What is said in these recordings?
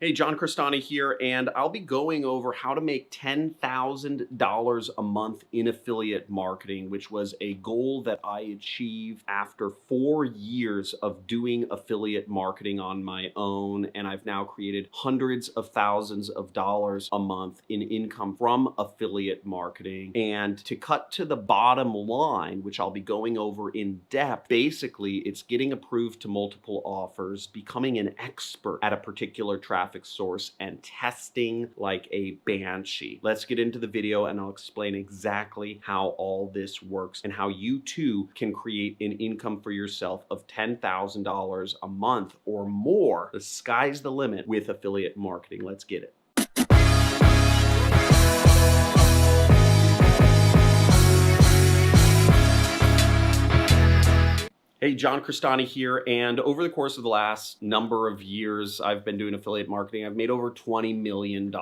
Hey, John Crestani here, and I'll be going over how to make $10,000 a month in affiliate marketing, which was a goal that I achieved after 4 years of doing affiliate marketing on my own. And I've now created hundreds of thousands of dollars a month in income from affiliate marketing. And to cut to the bottom line, which I'll be going over in depth, basically, it's getting approved to multiple offers, becoming an expert at a particular traffic source, and testing like a banshee. Let's get into the video and I'll explain exactly how all this works and how you too can create an income for yourself of $10,000 a month or more. The sky's the limit with affiliate marketing. Let's get it. Hey, John Crestani here, and over the course of the last number of years, I've been doing affiliate marketing. I've made over $20 million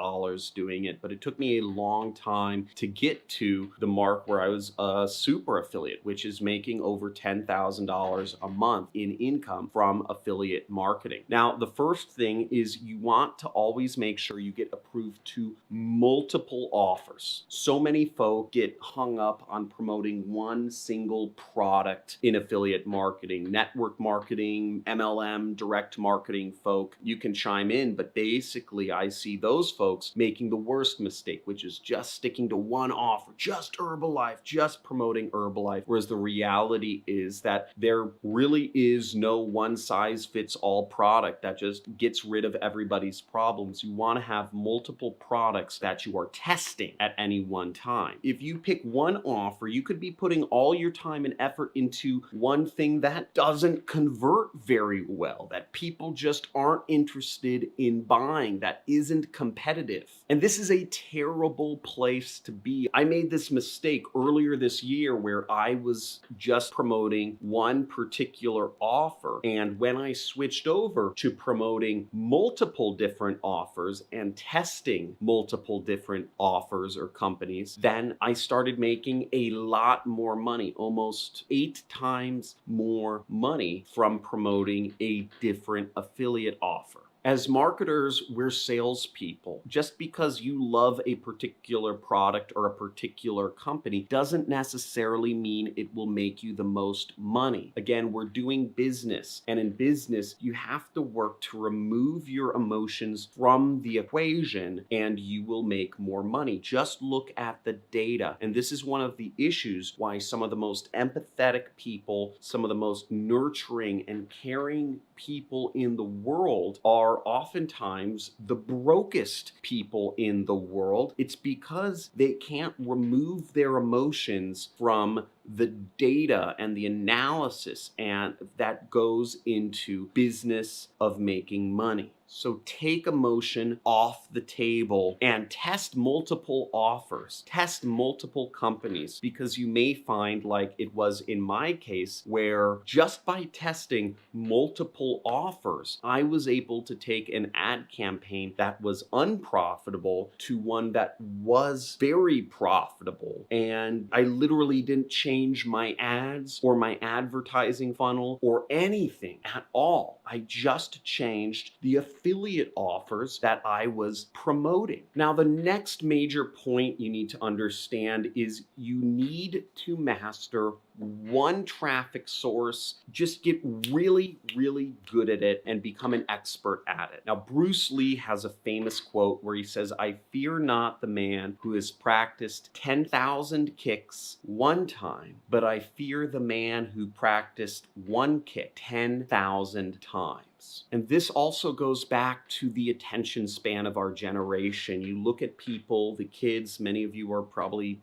doing it, but it took me a long time to get to the mark where I was a super affiliate, which is making over $10,000 a month in income from affiliate marketing. Now, the first thing is you want to always make sure you get approved to multiple offers. So many folk get hung up on promoting one single product in affiliate marketing. Network marketing, MLM, direct marketing folk, you can chime in, but basically I see those folks making the worst mistake, which is just sticking to one offer, just Herbalife, just promoting Herbalife, whereas the reality is that there really is no one size fits all product that just gets rid of everybody's problems. You want to have multiple products that you are testing at any one time. If you pick one offer, you could be putting all your time and effort into one thing that doesn't convert very well, that people just aren't interested in buying, that isn't competitive. And this is a terrible place to be. I made this mistake earlier this year where I was just promoting one particular offer. And when I switched over to promoting multiple different offers and testing multiple different offers or companies, then I started making a lot more money, almost 8 times more money from promoting a different affiliate offer. As marketers, we're salespeople. Just because you love a particular product or a particular company doesn't necessarily mean it will make you the most money. Again, we're doing business, and in business, you have to work to remove your emotions from the equation and you will make more money. Just look at the data. And this is one of the issues why some of the most empathetic people, some of the most nurturing and caring people in the world are oftentimes the brokest people in the world. It's because they can't remove their emotions from the data and the analysis and that goes into business of making money. So take emotion off the table and test multiple offers, test multiple companies, because you may find, like it was in my case, where just by testing multiple offers, I was able to take an ad campaign that was unprofitable to one that was very profitable. And I literally didn't change my ads or my advertising funnel or anything at all. I just changed the affiliate offers that I was promoting. Now, the next major point you need to understand is you need to master one traffic source. Just get really, really good at it and become an expert at it. Now, Bruce Lee has a famous quote where he says, "I fear not the man who has practiced 10,000 kicks one time, but I fear the man who practiced one kick 10,000 times." And this also goes back to the attention span of our generation. You look at people, the kids, many of you are probably,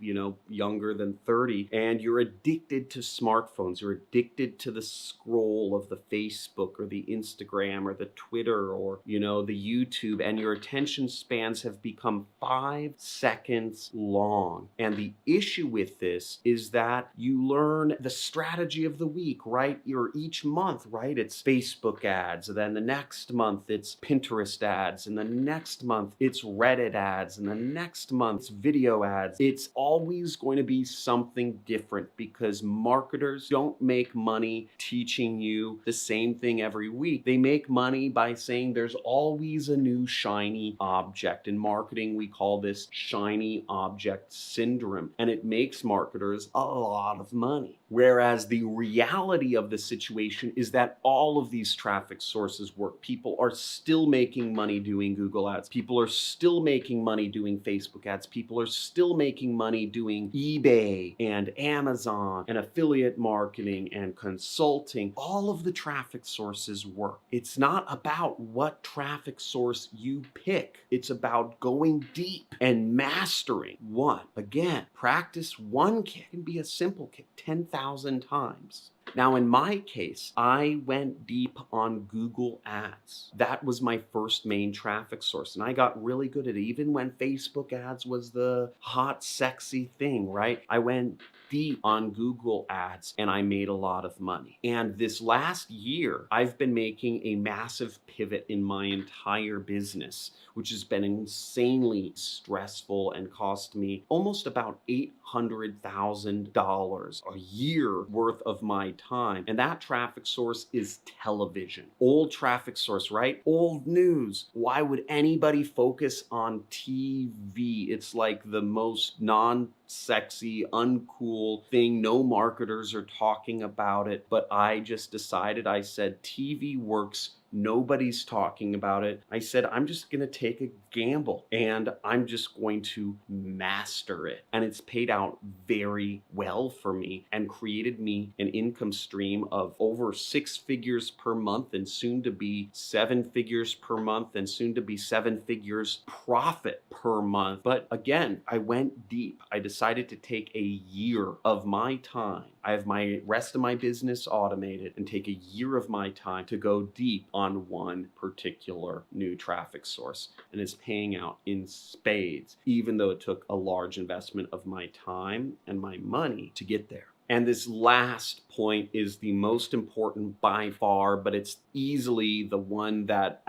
younger than 30, and you're addicted to smartphones. You're addicted to the scroll of the Facebook or the Instagram or the Twitter or, the YouTube, and your attention spans have become 5 seconds long. And the issue with this is that you learn the strategy of the week, right? Or each month, right? It's Facebook ads, ads. And then the next month it's Pinterest ads. And the next month it's Reddit ads. And the next month it's video ads. It's always going to be something different because marketers don't make money teaching you the same thing every week. They make money by saying there's always a new shiny object. In marketing, we call this shiny object syndrome, and it makes marketers a lot of money. Whereas the reality of the situation is that all of these traffic sources work. People are still making money doing Google ads. People are still making money doing Facebook ads. People are still making money doing eBay and Amazon and affiliate marketing and consulting. All of the traffic sources work. It's not about what traffic source you pick. It's about going deep and mastering one. Again, practice one kick can be a simple kick 10,000 times. Now, in my case, I went deep on Google Ads. That was my first main traffic source, and I got really good at it. Even when Facebook ads was the hot, sexy thing, right? I went deep on Google Ads and I made a lot of money. And this last year, I've been making a massive pivot in my entire business, which has been insanely stressful and cost me almost about $800,000 a year worth of my time. And that traffic source is television. Old traffic source, right? Old news. Why would anybody focus on TV? It's like the most non-sexy, uncool thing. No marketers are talking about it, but I just decided, I said, TV works. Nobody's talking about it. I said, I'm just going to take a gamble and I'm just going to master it. And it's paid out very well for me and created me an income stream of over 6 figures per month and soon to be 7 figures per month and soon to be 7 figures profit per month. But again, I went deep. I decided to take a year of my time. I have my rest of my business automated and take a year of my time to go deep on one particular new traffic source. And it's paying out in spades, even though it took a large investment of my time and my money to get there. And this last point is the most important by far, but it's easily the one that,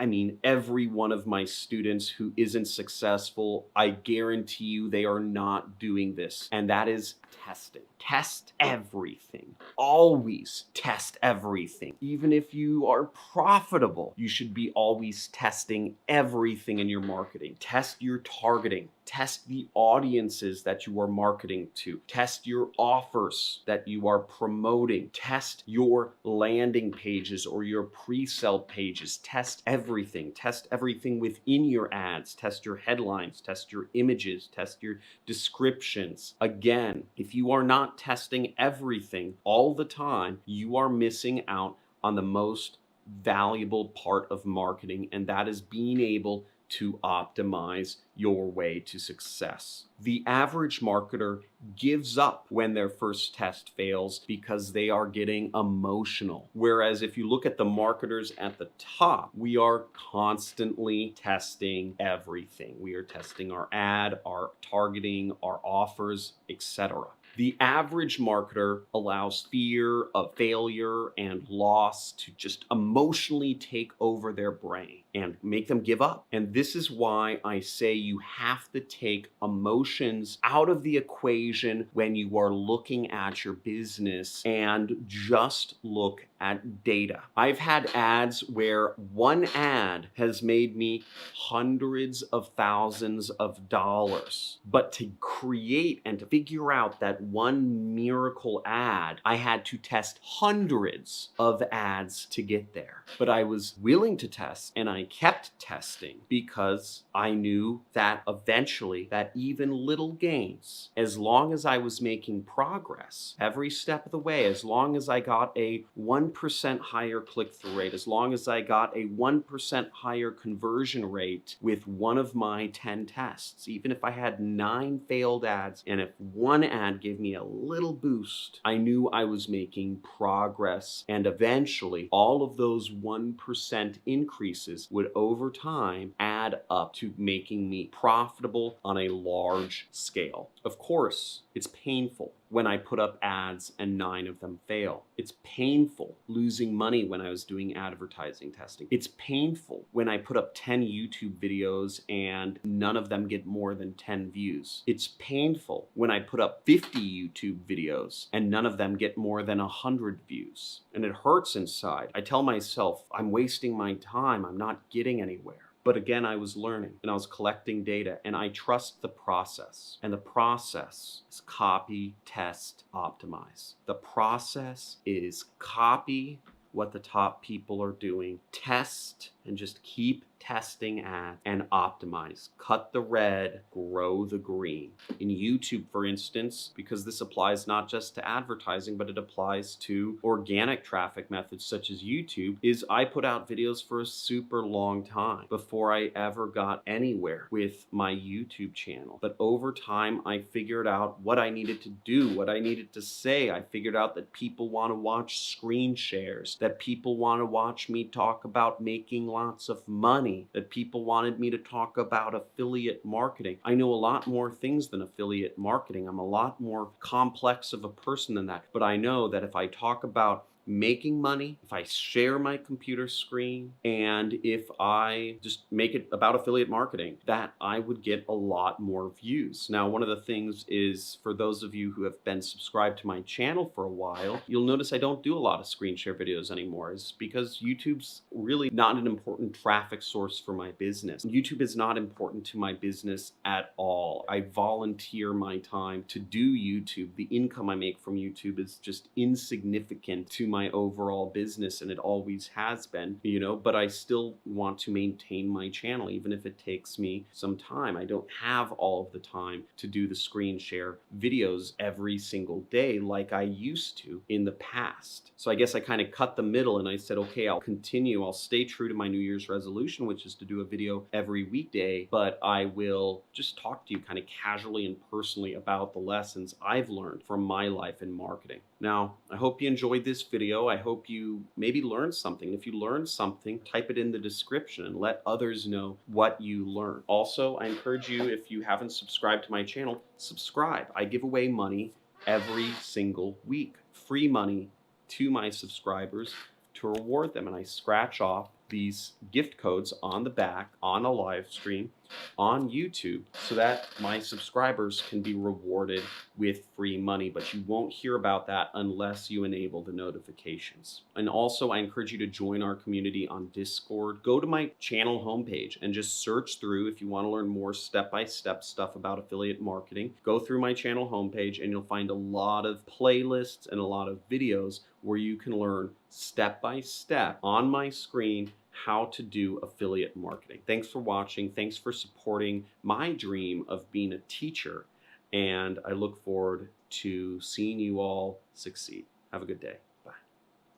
every one of my students who isn't successful, I guarantee you they are not doing this. And that is testing. Test everything. Always test everything. Even if you are profitable, you should be always testing everything in your marketing. Test your targeting. Test the audiences that you are marketing to. Test your offers that you are promoting. Test your landing pages or your pre-sale pages. Test everything. Test everything within your ads. Test your headlines. Test your images. Test your descriptions. Again, if you are not testing everything all the time, you are missing out on the most valuable part of marketing, and that is being able to optimize your way to success. The average marketer gives up when their first test fails because they are getting emotional. Whereas if you look at the marketers at the top, we are constantly testing everything. We are testing our ad, our targeting, our offers, etc. The average marketer allows fear of failure and loss to just emotionally take over their brain and make them give up. And this is why I say you have to take emotions out of the equation when you are looking at your business and just look at data. I've had ads where one ad has made me hundreds of thousands of dollars. But to create and to figure out that one miracle ad, I had to test hundreds of ads to get there. But I was willing to test and I kept testing because I knew that eventually that even little gains, as long as I was making progress every step of the way, as long as I got a 1% higher click-through rate, as long as I got a 1% higher conversion rate with one of my 10 tests, even if I had 9 failed ads and if one ad gave me a little boost, I knew I was making progress, and eventually all of those 1% increases would over time add up to making me profitable on a large scale. Of course, it's painful. when I put up ads and 9 of them fail. It's painful losing money when I was doing advertising testing. It's painful when I put up 10 YouTube videos and none of them get more than 10 views. It's painful when I put up 50 YouTube videos and none of them get more than 100 views. And it hurts inside. I tell myself, I'm wasting my time. I'm not getting anywhere. But again, I was learning and I was collecting data, and I trust the process. And the process is copy, test, optimize. The process is copy what the top people are doing, test, and just keep testing ads and optimize. Cut the red, grow the green. In YouTube, for instance, because this applies not just to advertising, but it applies to organic traffic methods such as YouTube, is I put out videos for a super long time before I ever got anywhere with my YouTube channel. But over time, I figured out what I needed to do, what I needed to say. I figured out that people want to watch screen shares, that people want to watch me talk about making lots of money, that people wanted me to talk about affiliate marketing. I know a lot more things than affiliate marketing. I'm a lot more complex of a person than that. But I know that if I talk about making money, if I share my computer screen, and if I just make it about affiliate marketing, that I would get a lot more views. Now, one of the things is, for those of you who have been subscribed to my channel for a while, you'll notice I don't do a lot of screen share videos anymore. It's because YouTube's really not an important traffic source for my business. YouTube is not important to my business at all. I volunteer my time to do YouTube. The income I make from YouTube is just insignificant to my overall business, and it always has been, but I still want to maintain my channel, even if it takes me some time. I don't have all of the time to do the screen share videos every single day like I used to in the past. So I guess I kind of cut the middle and I said, okay, I'll stay true to my New Year's resolution, which is to do a video every weekday, but I will just talk to you kind of casually and personally about the lessons I've learned from my life in marketing. Now, I hope you enjoyed this video. I hope you maybe learned something. If you learned something, type it in the description and let others know what you learned. Also, I encourage you, if you haven't subscribed to my channel, subscribe. I give away money every single week, free money to my subscribers to reward them. And I scratch off these gift codes on the back on a live stream on YouTube so that my subscribers can be rewarded with free money, but you won't hear about that unless you enable the notifications. And also, I encourage you to join our community on Discord. Go to my channel homepage and just search through, if you want to learn more step-by-step stuff about affiliate marketing, go through my channel homepage and you'll find a lot of playlists and a lot of videos where you can learn step-by-step on my screen how to do affiliate marketing. Thanks for watching. Thanks for supporting my dream of being a teacher. And I look forward to seeing you all succeed. Have a good day. Bye.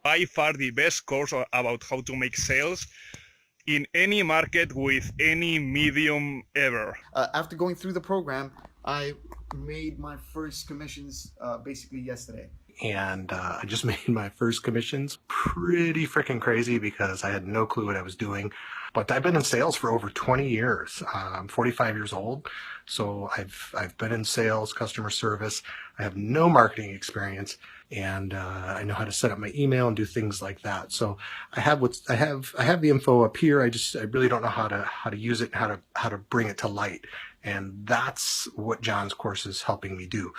By far the best course about how to make sales in any market with any medium ever. After going through the program, I made my first commissions basically yesterday. And I just made my first commissions. Pretty freaking crazy because I had no clue what I was doing. But I've been in sales for over 20 years. I'm 45 years old, so I've been in sales, customer service. I have no marketing experience, and I know how to set up my email and do things like that. So I have the info up here. I really don't know how to use it, and how to bring it to light. And that's what John's course is helping me do.